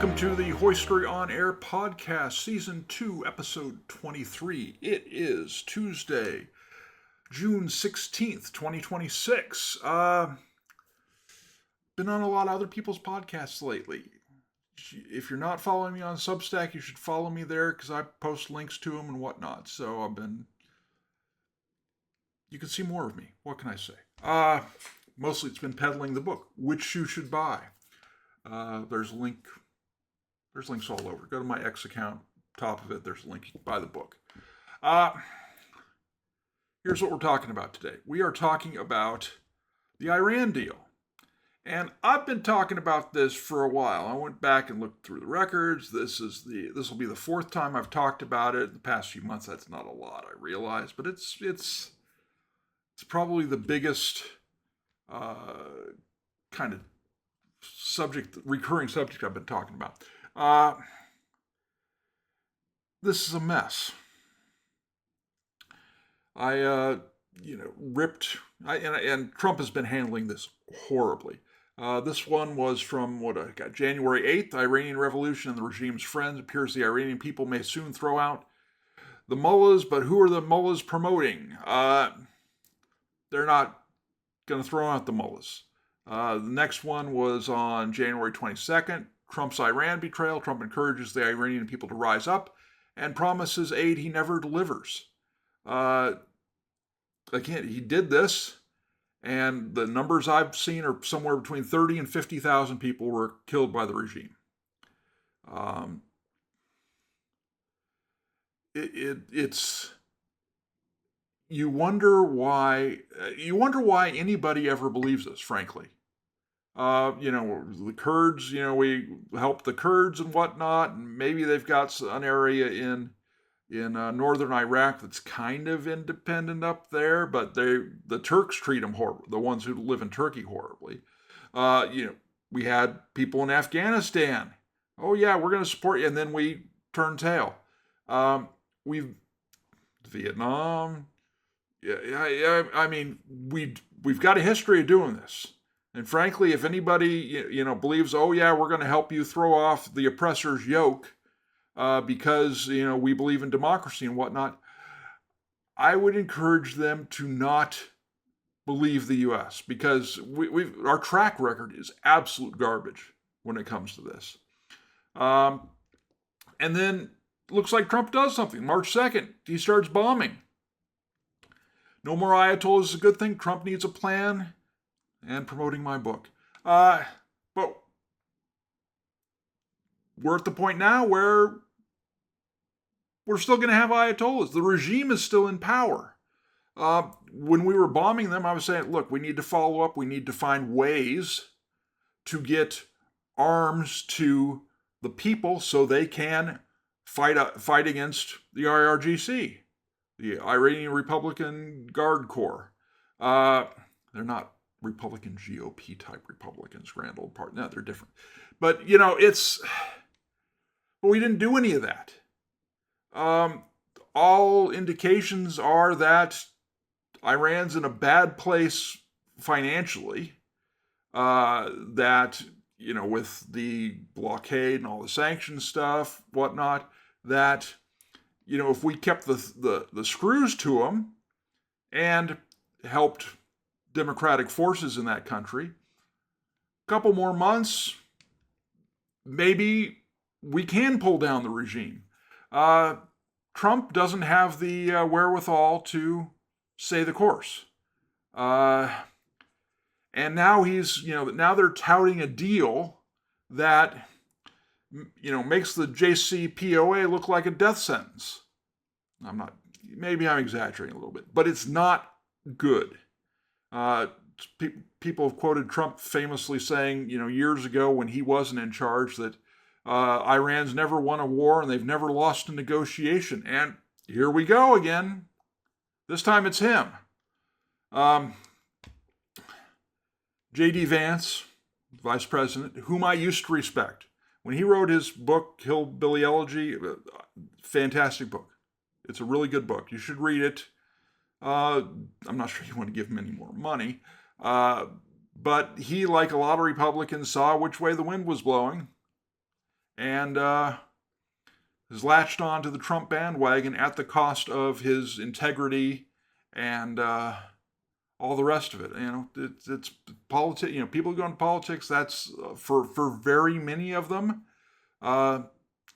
Welcome to the Hoystory On Air podcast, Season 2, Episode 23. It is Tuesday, June 16th, 2026. Been on a lot of other people's podcasts lately. If you're not following me on Substack, you should follow me there because I post links to them and whatnot. So you can see more of me. What can I say? Mostly it's been peddling the book, Which You Should Buy. There's links all over. Go to my X account, top of it, there's a link. You can buy the book. Here's what we're talking about today. We are talking about the Iran deal. And I've been talking about this for a while. I went back and looked through the records. This will be the fourth time I've talked about it in the past few months. That's not a lot, I realize, but it's probably the biggest kind of recurring subject I've been talking about. This is a mess. And Trump has been handling this horribly. This one was from January 8th, Iranian Revolution and the regime's friends. Appears the Iranian people may soon throw out the mullahs, but who are the mullahs promoting? They're not going to throw out the mullahs. The next one was on January 22nd, Trump's Iran betrayal. Trump encourages the Iranian people to rise up and promises aid he never delivers. Again, he did this, and the numbers I've seen are somewhere between 30 and 50,000 people were killed by the regime. It's you wonder why anybody ever believes this, frankly. The Kurds, we help the Kurds and whatnot, and maybe they've got an area in northern Iraq that's kind of independent up there, but the Turks treat them horribly, the ones who live in Turkey horribly. We had people in Afghanistan. Oh yeah, we're going to support you, and then we turn tail. Vietnam. Yeah. I mean, we've got a history of doing this. And frankly, if anybody, believes, oh yeah, we're going to help you throw off the oppressor's yoke because, we believe in democracy and whatnot, I would encourage them to not believe the U.S. because our track record is absolute garbage when it comes to this. And then looks like Trump does something. March 2nd, he starts bombing. No more Ayatollahs is a good thing. Trump needs a plan. And promoting my book. But we're at the point now where we're still going to have Ayatollahs. The regime is still in power. When we were bombing them, I was saying, look, we need to follow up. We need to find ways to get arms to the people so they can fight against the IRGC, the Iranian Republican Guard Corps. They're not Republican GOP type Republicans, grand old party. No, they're different. But, but we didn't do any of that. All indications are that Iran's in a bad place financially, that, with the blockade and all the sanctions stuff, whatnot, that, if we kept the screws to them and helped democratic forces in that country, a couple more months, maybe we can pull down the regime. Trump doesn't have the wherewithal to stay the course. And now now they're touting a deal that, makes the JCPOA look like a death sentence. Maybe I'm exaggerating a little bit, but it's not good. People have quoted Trump famously saying, years ago when he wasn't in charge, that Iran's never won a war and they've never lost a negotiation. And here we go again. This time it's him. J.D. Vance, vice president, whom I used to respect. When he wrote his book, Hillbilly Elegy, fantastic book. It's a really good book. You should read it. I'm not sure you want to give him any more money. But he, like a lot of Republicans, saw which way the wind was blowing and has latched on to the Trump bandwagon at the cost of his integrity and all the rest of it. It's politics. People go into politics. That's for very many of them.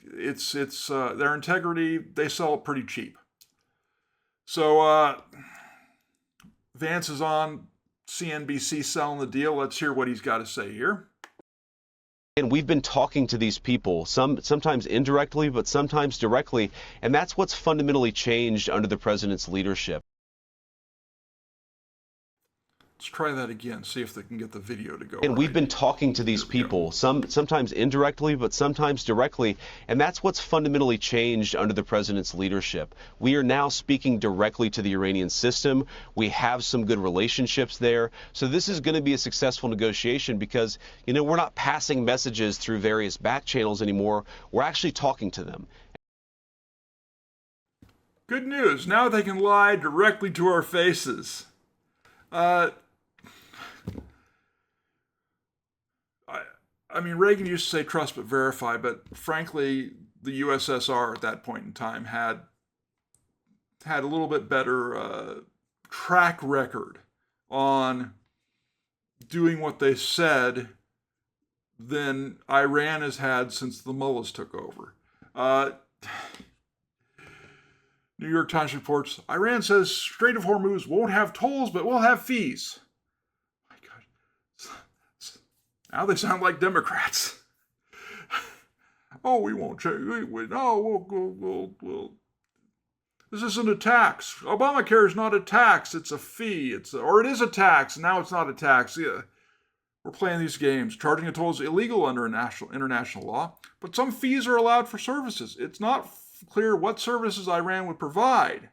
It's their integrity. They sell it pretty cheap. So Vance is on CNBC selling the deal. Let's hear what he's got to say here. And we've been talking to these people, sometimes indirectly, but sometimes directly, and that's what's fundamentally changed under the president's leadership. Let's try that again, see if they can get the video to go. And right. we've been talking to these people, sometimes indirectly, but sometimes directly, and that's what's fundamentally changed under the president's leadership. We are now speaking directly to the Iranian system. We have some good relationships there. So this is going to be a successful negotiation because, we're not passing messages through various back channels anymore. We're actually talking to them. Good news. Now they can lie directly to our faces. Reagan used to say trust but verify, but frankly, the USSR at that point in time had a little bit better track record on doing what they said than Iran has had since the mullahs took over. New York Times reports, Iran says Strait of Hormuz won't have tolls, but will have fees. My God. Now they sound like Democrats. Oh, we won't change. We'll. This isn't a tax. Obamacare is not a tax. It's a fee. It is a tax. Now it's not a tax. Yeah. We're playing these games. Charging a toll is illegal under international law, but some fees are allowed for services. It's not clear what services Iran would provide,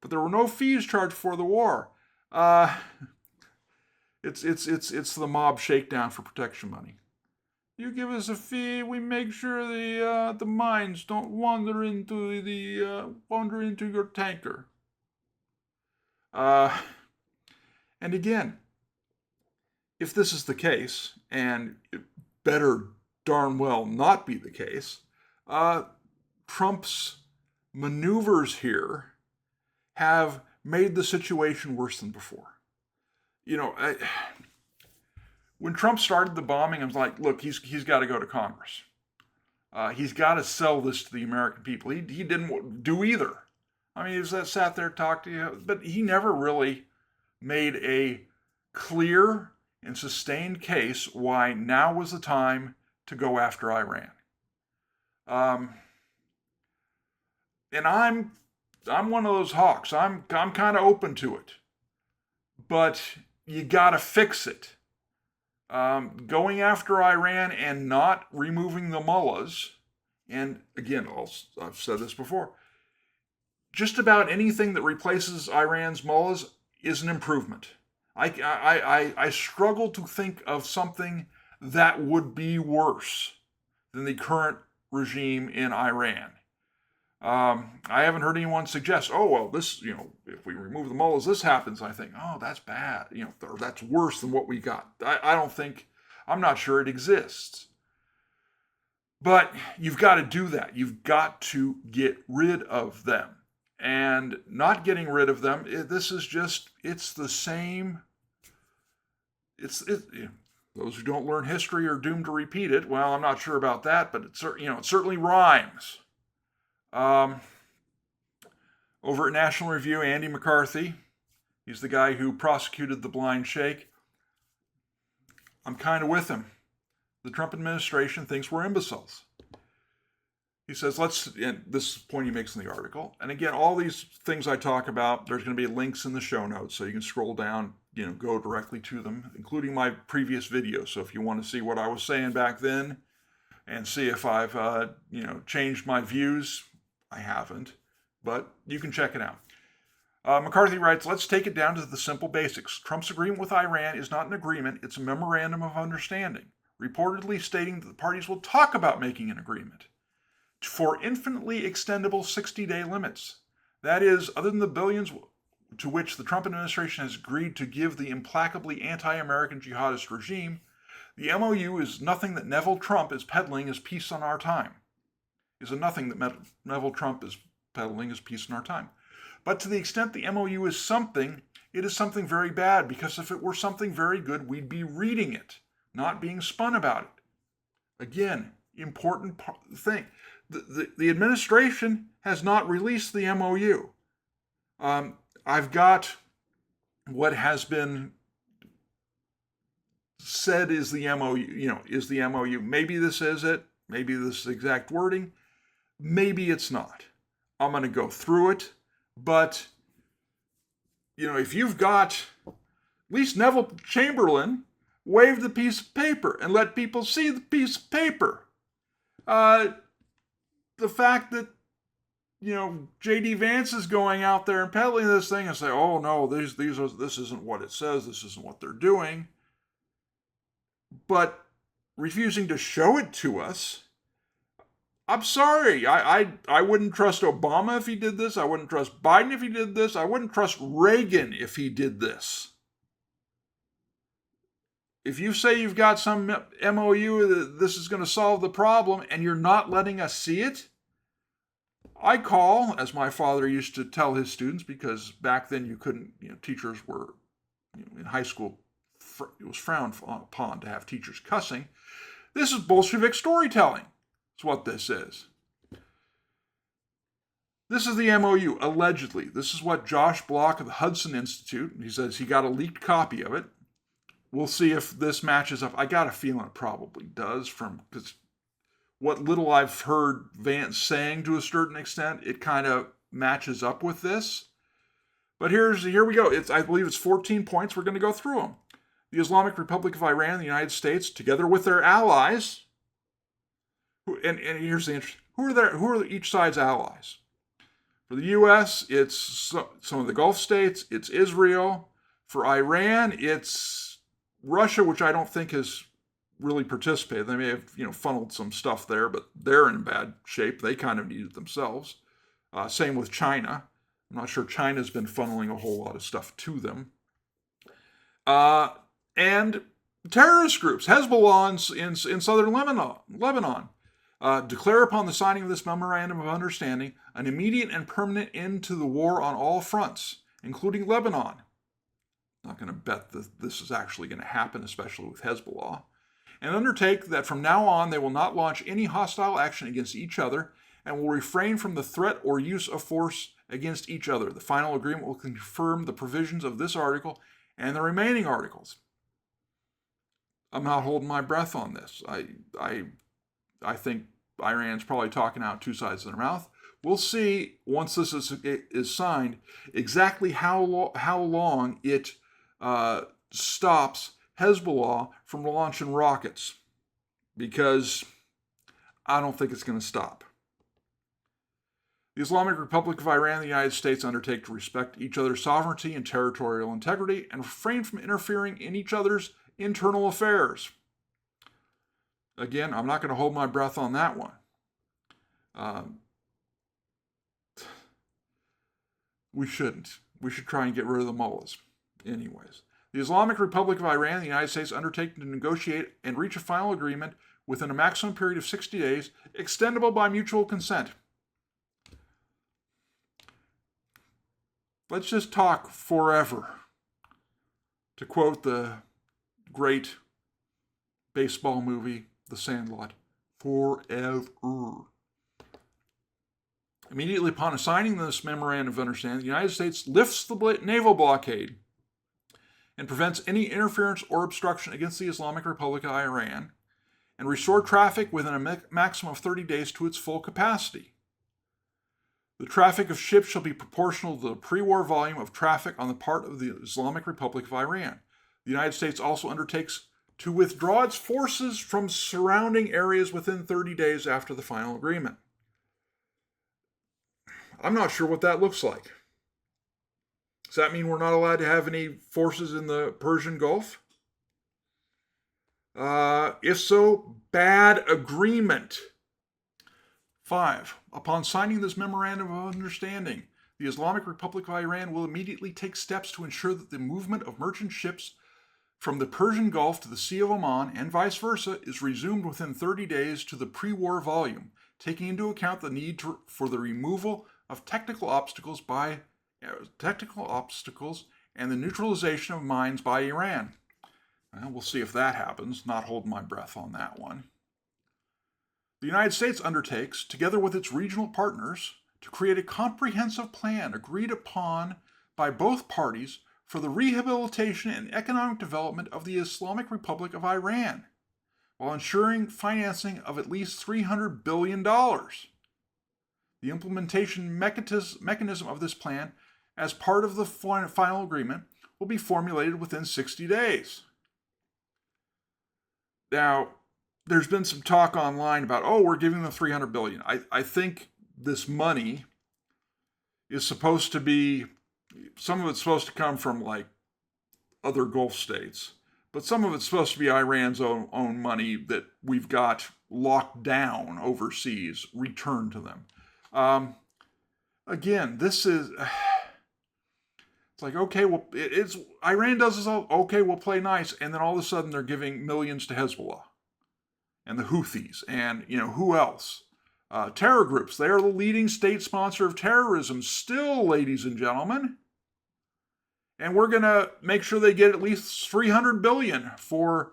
but there were no fees charged for the war. It's the mob shakedown for protection money. You give us a fee, we make sure the mines don't wander into your tanker. And again, if this is the case, and it better darn well not be the case, Trump's maneuvers here have made the situation worse than before. When Trump started the bombing, I was like, look, he's got to go to Congress. He's got to sell this to the American people. He didn't do either. He sat there, talked to you, but he never really made a clear and sustained case why now was the time to go after Iran. And I'm one of those hawks. I'm kind of open to it, but you got to fix it. Going after Iran and not removing the mullahs, and again, I've said this before, just about anything that replaces Iran's mullahs is an improvement. I struggle to think of something that would be worse than the current regime in Iran. I haven't heard anyone suggest, this, if we remove the mullahs, this happens. I think, that's bad, or that's worse than what we got. I'm not sure it exists. But you've got to do that. You've got to get rid of them. And not getting rid of them, it's the same. Those who don't learn history are doomed to repeat it. Well, I'm not sure about that, but it certainly rhymes. Over at National Review, Andy McCarthy, he's the guy who prosecuted the blind sheikh. I'm kind of with him. The Trump administration thinks we're imbeciles. He says, and this point he makes in the article, and again, all these things I talk about, there's going to be links in the show notes, so you can scroll down, go directly to them, including my previous videos. So if you want to see what I was saying back then and see if I've, changed my views, I haven't, but you can check it out. McCarthy writes, let's take it down to the simple basics. Trump's agreement with Iran is not an agreement, it's a memorandum of understanding, reportedly stating that the parties will talk about making an agreement for infinitely extendable 60-day limits. That is, other than the billions to which the Trump administration has agreed to give the implacably anti-American jihadist regime, The MOU is nothing that Neville Trump is peddling as peace on our time. Is a nothing that Neville Trump is peddling as peace in our time. But to the extent the MOU is something, it is something very bad, because if it were something very good, we'd be reading it, not being spun about it. Again, important thing. The administration has not released the MOU. I've got what has been said is the MOU, is the MOU. Maybe this is it. Maybe this is the exact wording. Maybe it's not. I'm going to go through it. But, if you've got, at least Neville Chamberlain waved the piece of paper and let people see the piece of paper. The fact that, J.D. Vance is going out there and peddling this thing and say, oh no, this isn't what it says, this isn't what they're doing. But refusing to show it to us, I'm sorry. I wouldn't trust Obama if he did this. I wouldn't trust Biden if he did this. I wouldn't trust Reagan if he did this. If you say you've got some MOU that this is going to solve the problem and you're not letting us see it, I call, as my father used to tell his students, because back then you couldn't, teachers were, in high school, it was frowned upon to have teachers cussing. This is Bolshevik storytelling. That's what this is. This is the MOU, allegedly. This is what Josh Block of the Hudson Institute, he says he got a leaked copy of it. We'll see if this matches up. I got a feeling it probably does, because what little I've heard Vance saying to a certain extent, it kind of matches up with this. But here we go. I believe it's 14 points. We're going to go through them. The Islamic Republic of Iran and the United States, together with their allies, and here's the interesting, who are each side's allies? For the U.S., it's some of the Gulf states, it's Israel. For Iran, it's Russia, which I don't think has really participated. They may have, funneled some stuff there, but they're in bad shape. They kind of need it themselves. Same with China. I'm not sure China's been funneling a whole lot of stuff to them. And terrorist groups, Hezbollah in southern Lebanon, declare upon the signing of this memorandum of understanding an immediate and permanent end to the war on all fronts, including Lebanon. Not going to bet that this is actually going to happen, especially with Hezbollah. And undertake that from now on they will not launch any hostile action against each other and will refrain from the threat or use of force against each other. The final agreement will confirm the provisions of this article and the remaining articles. I'm not holding my breath on this. I think Iran's probably talking out two sides of their mouth. We'll see, once this is signed, exactly how long it stops Hezbollah from launching rockets, because I don't think it's going to stop. The Islamic Republic of Iran and the United States undertake to respect each other's sovereignty and territorial integrity and refrain from interfering in each other's internal affairs. Again, I'm not going to hold my breath on that one. We shouldn't. We should try and get rid of the mullahs. Anyways, the Islamic Republic of Iran and the United States undertake to negotiate and reach a final agreement within a maximum period of 60 days, extendable by mutual consent. Let's just talk forever. To quote the great baseball movie, The Sandlot, forever. Immediately upon signing this memorandum of understanding, the United States lifts the naval blockade and prevents any interference or obstruction against the Islamic Republic of Iran, and restore traffic within a maximum of 30 days to its full capacity. The traffic of ships shall be proportional to the pre-war volume of traffic on the part of the Islamic Republic of Iran. The United States also undertakes to withdraw its forces from surrounding areas within 30 days after the final agreement. I'm not sure what that looks like. Does that mean we're not allowed to have any forces in the Persian Gulf? If so, bad agreement. 5. Upon signing this memorandum of understanding, the Islamic Republic of Iran will immediately take steps to ensure that the movement of merchant ships from the Persian Gulf to the Sea of Oman and vice versa is resumed within 30 days to the pre-war volume, taking into account the need for the removal of technical obstacles and the neutralization of mines by Iran. Well, we'll see if that happens. Not holding my breath on that one. The United States undertakes, together with its regional partners, to create a comprehensive plan agreed upon by both parties for the rehabilitation and economic development of the Islamic Republic of Iran, while ensuring financing of at least $300 billion. The implementation mechanism of this plan, as part of the final agreement, will be formulated within 60 days. Now, there's been some talk online about, we're giving them $300 billion. I think this money is supposed to be, some of it's supposed to come from like other Gulf states, but some of it's supposed to be Iran's own money that we've got locked down overseas, returned to them. Again, this is, it's like, okay, well, it's Iran does this all, okay, we'll play nice, and then all of a sudden they're giving millions to Hezbollah and the Houthis and, who else? Terror groups. They are the leading state sponsor of terrorism still, ladies and gentlemen. And we're going to make sure they get at least $300 billion for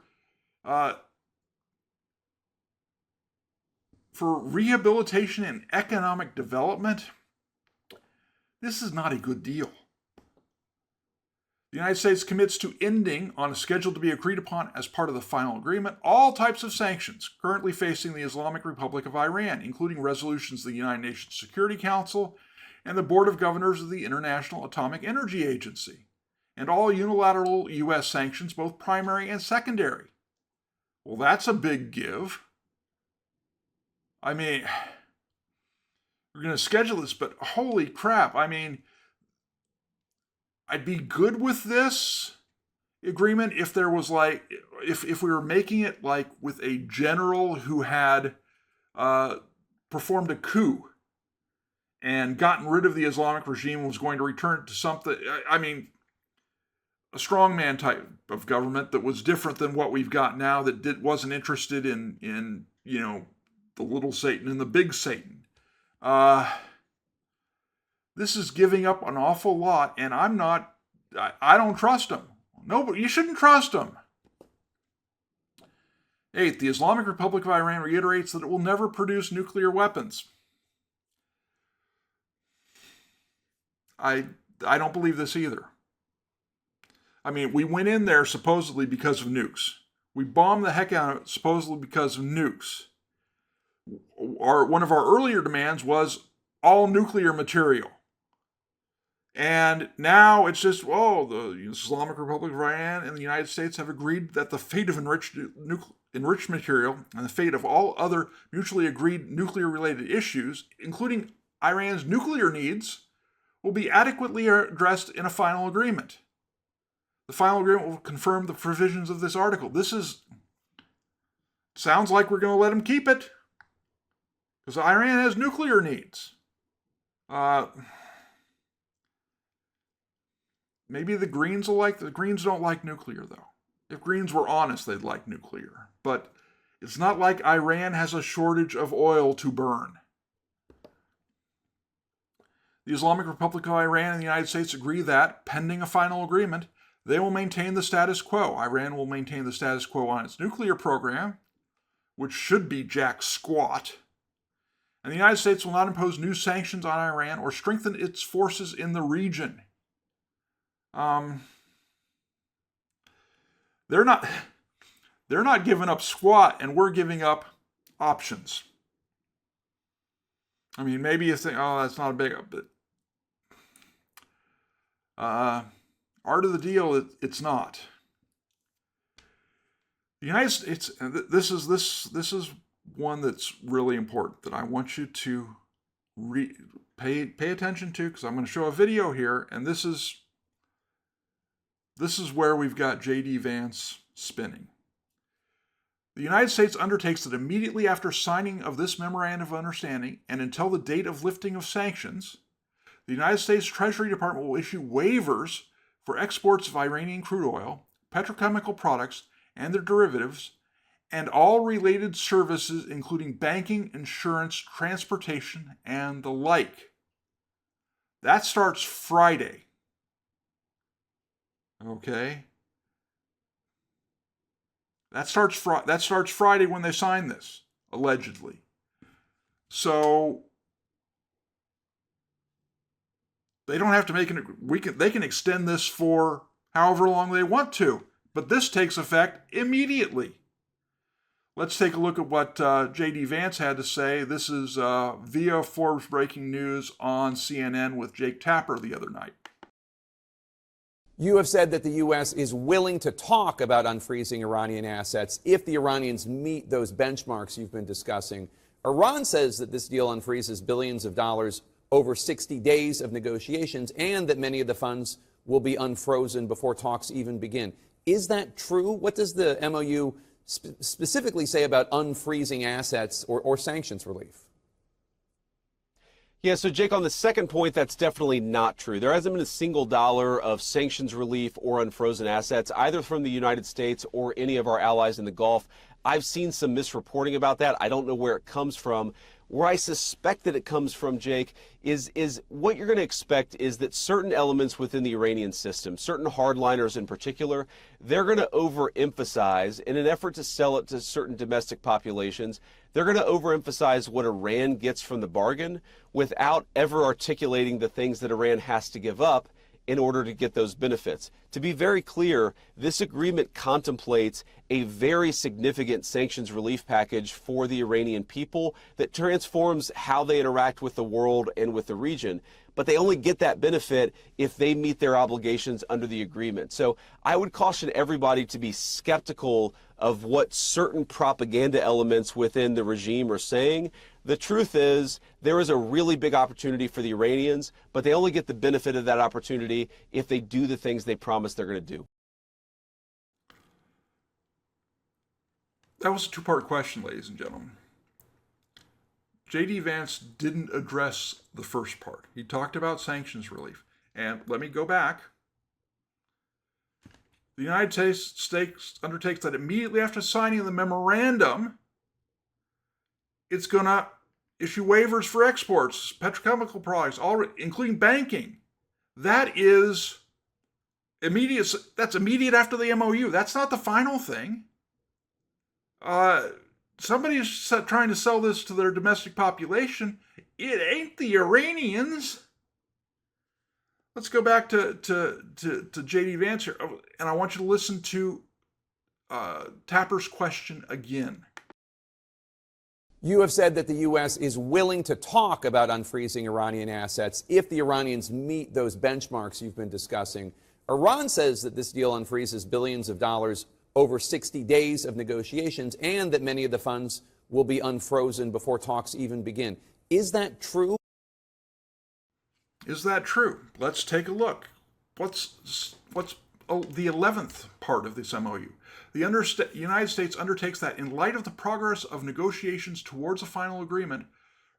rehabilitation and economic development. This is not a good deal. The United States commits to ending, on a schedule to be agreed upon as part of the final agreement, all types of sanctions currently facing the Islamic Republic of Iran, including resolutions of the United Nations Security Council and the Board of Governors of the International Atomic Energy Agency, and all unilateral U.S. sanctions, both primary and secondary. Well, that's a big give. I mean, we're going to schedule this, but holy crap, I mean, I'd be good with this agreement if there was like, if we were making it like with a general who had performed a coup and gotten rid of the Islamic regime and was going to return it to something, I mean, a strongman type of government that was different than what we've got now, that wasn't interested in the little Satan and the big Satan. This is giving up an awful lot, and I don't trust them. No, but you shouldn't trust them. 8. The Islamic Republic of Iran reiterates that it will never produce nuclear weapons. I don't believe this either. I mean, we went in there supposedly because of nukes. We bombed the heck out of it supposedly because of nukes. One of our earlier demands was all nuclear material. And now it's just, the Islamic Republic of Iran and the United States have agreed that the fate of enriched material and the fate of all other mutually agreed nuclear-related issues, including Iran's nuclear needs, will be adequately addressed in a final agreement. The final agreement will confirm the provisions of this article. Sounds like we're going to let them keep it, because Iran has nuclear needs. Maybe the Greens the Greens don't like nuclear, though. If Greens were honest, they'd like nuclear. But it's not like Iran has a shortage of oil to burn. The Islamic Republic of Iran and the United States agree that, pending a final agreement, they will maintain the status quo. Iran will maintain the status quo on its nuclear program, which should be jack squat. And the United States will not impose new sanctions on Iran or strengthen its forces in the region. They're not giving up squat, and we're giving up options. I mean, maybe you think, that's not a big, but art of the deal, it's not. The United States, and this is one that's really important that I want you to pay attention to, because I'm going to show a video here, and this is where we've got J.D. Vance spinning. The United States undertakes that immediately after signing of this memorandum of understanding and until the date of lifting of sanctions, the United States Treasury Department will issue waivers for exports of Iranian crude oil, petrochemical products and their derivatives, and all related services, including banking, insurance, transportation, and the like. That starts Friday. Okay? That starts Friday when they sign this, allegedly. So they don't have to make they can extend this for however long they want to, but this takes effect immediately. Let's take a look at what J.D. Vance had to say. This is via Forbes Breaking News on CNN with Jake Tapper the other night. You have said that the U.S. is willing to talk about unfreezing Iranian assets if the Iranians meet those benchmarks you've been discussing. Iran says that this deal unfreezes billions of dollars over 60 days of negotiations and that many of the funds will be unfrozen before talks even begin. Is that true? What does the MOU specifically say about unfreezing assets or sanctions relief? Yeah, so Jake, on the second point, that's definitely not true. There hasn't been a single dollar of sanctions relief or unfrozen assets, either from the United States or any of our allies in the Gulf. I've seen some misreporting about that. I don't know where it comes from. Where I suspect that it comes from, Jake, is what you're going to expect is that certain elements within the Iranian system, certain hardliners in particular, they're going to overemphasize in an effort to sell it to certain domestic populations. They're going to overemphasize what Iran gets from the bargain without ever articulating the things that Iran has to give up in order to get those benefits. To be very clear, this agreement contemplates a very significant sanctions relief package for the Iranian people that transforms how they interact with the world and with the region. But they only get that benefit if they meet their obligations under the agreement. So I would caution everybody to be skeptical of what certain propaganda elements within the regime are saying. The truth is, there is a really big opportunity for the Iranians, but they only get the benefit of that opportunity if they do the things they promise they're going to do. That was a two-part question, ladies and gentlemen. J.D. Vance didn't address the first part. He talked about sanctions relief. And let me go back. The United States undertakes that immediately after signing the memorandum, it's going to issue waivers for exports, petrochemical products, including banking. That is immediate. That's immediate after the MOU. That's not the final thing. Somebody's trying to sell this to their domestic population. It ain't the Iranians. Let's go back to J.D. Vance here, and I want you to listen to Tapper's question again. You have said that the U.S. is willing to talk about unfreezing Iranian assets if the Iranians meet those benchmarks you've been discussing. Iran says that this deal unfreezes billions of dollars over 60 days of negotiations and that many of the funds will be unfrozen before talks even begin. Is that true? Is that true? Let's take a look. What's the 11th part of this MOU? The United States undertakes that in light of the progress of negotiations towards a final agreement,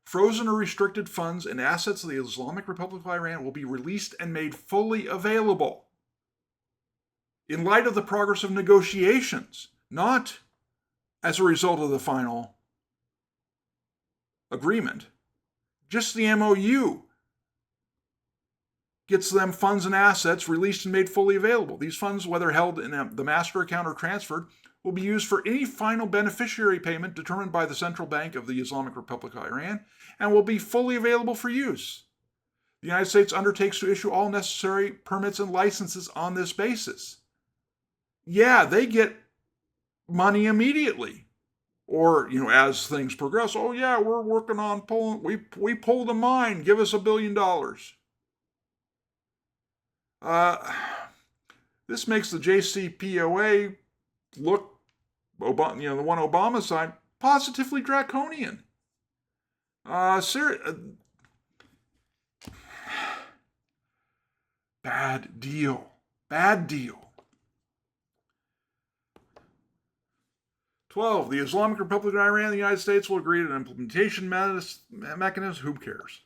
frozen or restricted funds and assets of the Islamic Republic of Iran will be released and made fully available. In light of the progress of negotiations, not as a result of the final agreement. Just the MOU gets them funds and assets released and made fully available. These funds, whether held in the master account or transferred, will be used for any final beneficiary payment determined by the Central Bank of the Islamic Republic of Iran and will be fully available for use. The United States undertakes to issue all necessary permits and licenses on this basis. Yeah, they get money immediately. Or, as things progress, oh yeah, we're working on pulling, we pulled a mine, give us $1 billion. This makes the JCPOA look, the one Obama signed, positively draconian. Bad deal. Bad deal. 12. The Islamic Republic of Iran and the United States will agree to an implementation mechanism. Who cares?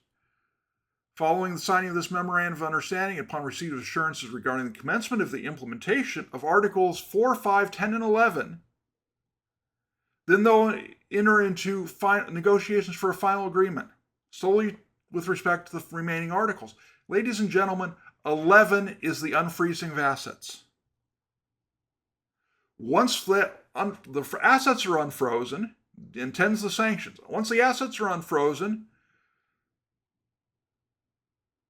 Following the signing of this memorandum of understanding, upon receipt of assurances regarding the commencement of the implementation of Articles 4, 5, 10, and 11, then they'll enter into negotiations for a final agreement, solely with respect to the remaining articles. Ladies and gentlemen, 11 is the unfreezing of assets. Once the assets are unfrozen, intends the sanctions. Once the assets are unfrozen,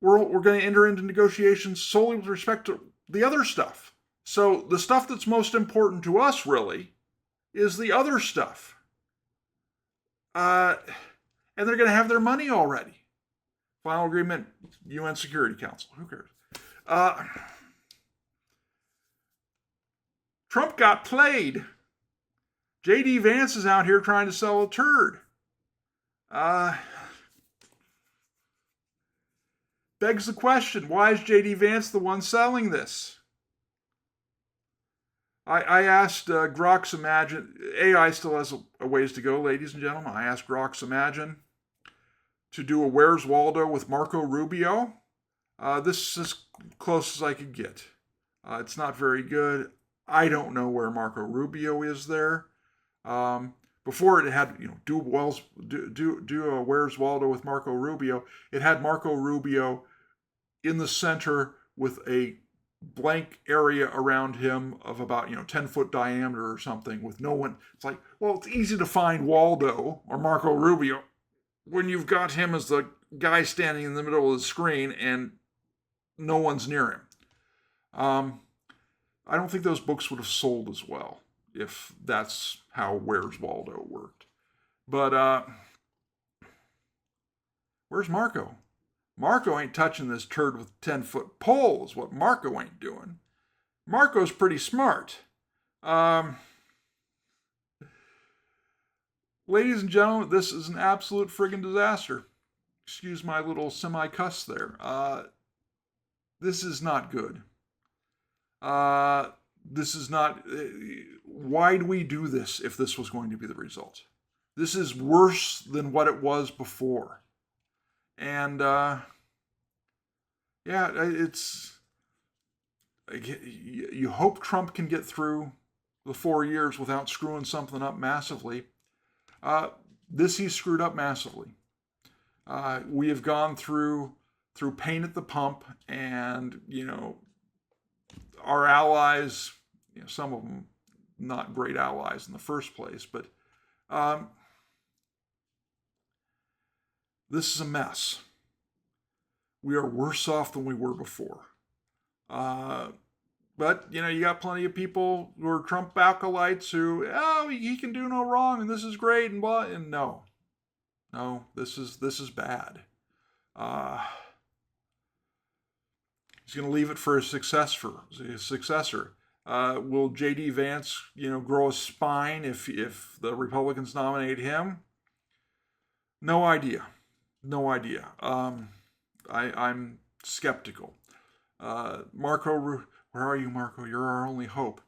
we're going to enter into negotiations solely with respect to the other stuff. So the stuff that's most important to us, really, is the other stuff. And they're going to have their money already. Final agreement, UN Security Council. Who cares? Trump got played. J.D. Vance is out here trying to sell a turd. Begs the question, why is J.D. Vance the one selling this? I asked Grox Imagine, AI still has a ways to go, ladies and gentlemen. I asked Grox Imagine to do a Where's Waldo with Marco Rubio. This is as close as I could get. It's not very good. I don't know where Marco Rubio is there. Before it had, do a Where's Waldo with Marco Rubio. It had Marco Rubio in the center with a blank area around him of about 10-foot diameter or something with no one. It's like, well, it's easy to find Waldo or Marco Rubio when you've got him as the guy standing in the middle of the screen and no one's near him. I don't think those books would have sold as well if that's how Where's Waldo worked. But where's Marco? Marco ain't touching this turd with 10-foot pole is what Marco ain't doing. Marco's pretty smart. Ladies and gentlemen, this is an absolute friggin' disaster. Excuse my little semi-cuss there. This is not good. This is not... why'd we do this if this was going to be the result? This is worse than what it was before. And, it's... You hope Trump can get through the 4 years without screwing something up massively. He's screwed up massively. We have gone through pain at the pump, and, our allies, some of them not great allies in the first place, but this is a mess. We are worse off than we were before. But, you got plenty of people who are Trump acolytes who, he can do no wrong and this is great and blah, and no, this is bad. He's going to leave it for his successor. Will J.D. Vance, grow a spine if the Republicans nominate him? No idea. I'm skeptical. Marco, where are you, Marco? You're our only hope.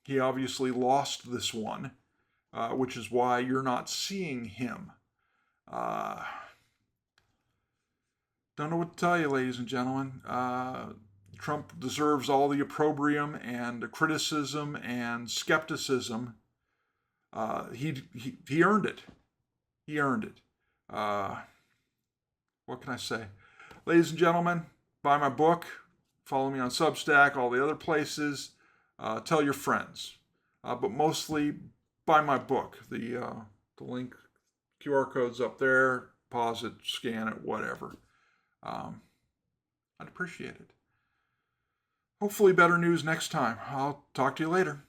He obviously lost this one, which is why you're not seeing him. Don't know what to tell you, ladies and gentlemen. Trump deserves all the opprobrium and criticism and skepticism. He earned it. He earned it. What can I say? Ladies and gentlemen, buy my book. Follow me on Substack, all the other places. Tell your friends. But mostly, buy my book. The link, QR code's up there. Pause it, scan it, whatever. I'd appreciate it. Hopefully better news next time. I'll talk to you later.